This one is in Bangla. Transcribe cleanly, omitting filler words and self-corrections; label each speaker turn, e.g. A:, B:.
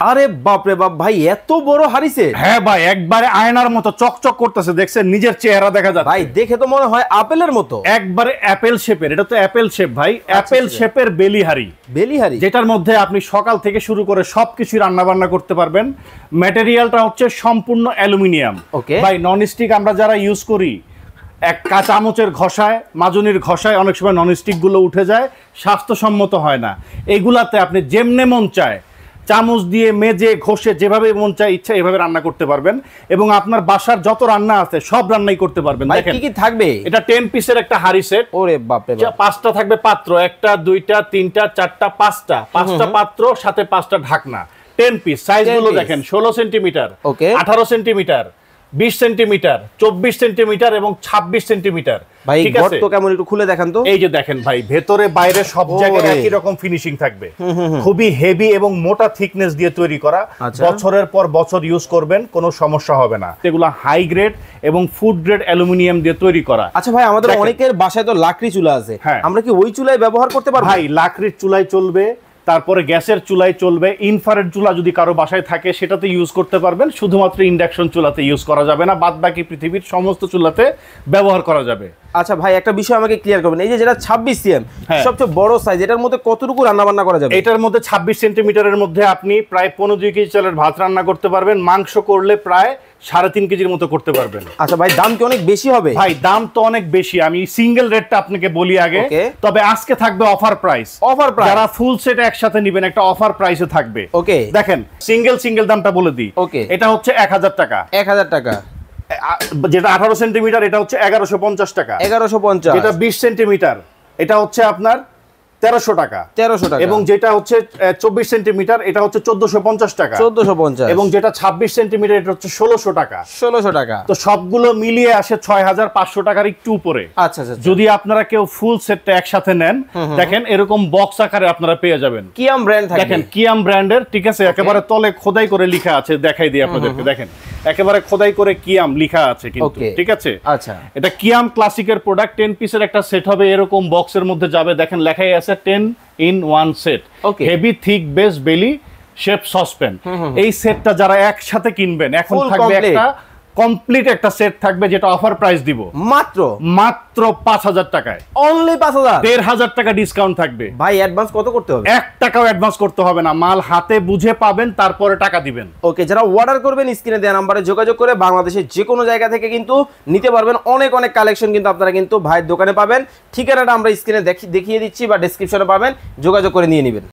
A: আরে বাপ রে বাপ ভাই, এত বড় হারিছে?
B: হ্যাঁ ভাই, একবারে আয়নার মতো চকচক করতেছে, দেখছেন নিজের চেহারা দেখা যাচ্ছে
A: ভাই। দেখে তো মনে হয় আপেলের মতো,
B: একবারে অ্যাপেল শেপের। এটা তো অ্যাপেল শেপ ভাই, অ্যাপেল শেপের বেলি হাড়ি।
A: বেলি হাড়ি,
B: যেটার মধ্যে আপনি সকাল থেকে শুরু করে সবকিছু রান্না বান্না করতে পারবেন। ম্যাটেরিয়ালটা হচ্ছে সম্পূর্ণ অ্যালুমিনিয়াম।
A: ওকে
B: ভাই, ননস্টিক আমরা যারা ইউজ করি, এক চামচের ঘষায়, মাজনির ঘষায় অনেক সময় ননস্টিক গুলো উঠে যায়, স্বাস্থ্যসম্মত হয় না। এগুলাতে আপনি যেমনে মন চায় চামচ দিয়ে মেজে ঘষে যেভাবে মন চায় ইচ্ছা এভাবে রান্না করতে পারবেন, এবং আপনার বাসার যত রান্না আছে সব রান্নাই করতে পারবেন।
A: ভাই
B: দেখেন
A: কি কি থাকবে?
B: এটা 10 পিসের একটা হাড়ি সেট।
A: ওরে বাপ রে বাপ,
B: 5টা থাকবে পাত্র, 1টা 2টা 3টা 4টা 5টা পাত্র, সাথে 5টা ঢাকনা। 10 পিস। সাইজ গুলো দেখেন, 16 সেন্টিমিটার, 18 সেন্টিমিটার, 20 সেন্টিমিটার, 24 সেন্টিমিটার এবং 26 সেন্টিমিটার।
A: ভাই গর্ত কেমন একটু খুলে দেখান তো।
B: এই যে দেখেন ভাই, ভেতরে বাইরে সব জায়গায় একই রকম ফিনিশিং থাকবে। খুবই হেভি এবং মোটা থিকনেস দিয়ে তৈরি করা। বছরের পর বছর ইউজ করবেন, কোনো সমস্যা হবে না। এগুলো হাই গ্রেড এবং ফুড গ্রেড অ্যালুমিনিয়াম দিয়ে তৈরি করা।
A: আচ্ছা ভাই, আমাদের অনেকের বাসায় তো লাকড়ি চুলা আছে, আমরা কি ওই চুলায় ব্যবহার করতে পারবো?
B: ভাই, লাকড়ির চুলায় চলবে, তারপরে গ্যাসের চুলায় চলবে। ইনফ্রারেড চুলা যদি কারো বাসায় থাকে সেটাতে ইউজ করতে পারবেন। শুধুমাত্র ইন্ডাকশন চুলাতে ইউজ করা যাবে না, বাদ বাকি পৃথিবীর সমস্ত চুলাতে ব্যবহার করা যাবে।
A: আচ্ছা ভাই, একটা বিষয় আমাকে ক্লিয়ার করবেন, এই যে যেটা 26 সিএম সবচেয়ে বড় সাইজ, এটার মধ্যে কতটুকু রান্না বান্না করা যাবে?
B: এটার মধ্যে 26 সেন্টিমিটারের মধ্যে আপনি প্রায় 15-2 কেজি চালের ভাত রান্না করতে পারবেন। মাংস করলে প্রায় 3.5 কেজির মতো করতে পারবেন।
A: আচ্ছা ভাই, দাম কি অনেক বেশি হবে?
B: ভাই, দাম তো অনেক বেশি। আমি সিঙ্গেল রেটটা আপনাকে বলি আগে, তবে আজকে থাকবে অফার প্রাইস।
A: অফার প্রাইস,
B: যারা ফুল সেট একসাথে নেবেন একটা অফার প্রাইসে থাকবে।
A: ওকে
B: দেখেন, সিঙ্গেল দামটা বলে দিই।
A: ওকে,
B: এটা হচ্ছে 1000 টাকা।
A: 1000 টাকা।
B: যেটা 18 সেন্টিমিটার এটা হচ্ছে 1150 টাকা।
A: 1150।
B: যেটা 20 সেন্টিমিটার এটা হচ্ছে আপনার 1300 টাকা।
A: 1300 টাকা।
B: এবং যেটা হচ্ছে 24 সেন্টিমিটার এটা হচ্ছে 1450 টাকা।
A: 1450।
B: এবং যেটা 26 সেন্টিমিটার এটা হচ্ছে 1600 টাকা।
A: 1600 টাকা।
B: তো সবগুলো মিলিয়ে আসে 6500 টাকার একটু উপরে।
A: আচ্ছা আচ্ছা।
B: যদি আপনারা কেউ ফুল সেটটা একসাথে নেন, দেখেন এরকম বক্স আকারে আপনারা পেয়ে যাবেন।
A: কিয়াম ব্র্যান্ড থাকবে।
B: দেখেন কিয়াম ব্র্যান্ডের, ঠিক আছে, একেবারে তলে খোদাই করে লেখা আছে, দেখাই দিই আপনাদেরকে। দেখেন একেবারে খোদাই করে কিয়াম লেখা আছে কিন্তু, ঠিক আছে।
A: আচ্ছা,
B: এটা কিয়াম ক্লাসিকের প্রোডাক্ট। 10 পিসের একটা সেট হবে, এরকম বক্সের মধ্যে যাবে। দেখেন লেখাই আছে 10 in 1 set. Heavy thick base বেলি শেপ সসপ্যান। এই সেটটা যারা একসাথে কিনবেন, এখন থাকবে একটা কমপ্লিট একটা সেট থাকবে, যেটা অফার প্রাইস দিব মাত্র 5000 টাকায়।
A: অনলি 5000।
B: 1500 টাকা ডিসকাউন্ট থাকবে।
A: ভাই অ্যাডভান্স কত করতে হবে?
B: 1 টাকাও অ্যাডভান্স করতে হবে না, মাল হাতে বুঝে পাবেন, তারপরে টাকা দিবেন।
A: ওকে, যারা অর্ডার করবেন স্ক্রিনে দেওয়া নম্বরে যোগাযোগ করে বাংলাদেশের যে কোনো জায়গা থেকে কিন্তু নিতে পারবেন। অনেক কালেকশন কিন্তু আপনারা কিন্তু ভাইয়ের দোকানে পাবেন। ঠিকানাটা আমরা স্ক্রিনে দেখিয়ে দিচ্ছি বা ডেসক্রিপশনে পাবেন, যোগাযোগ করে নিয়ে নেবেন।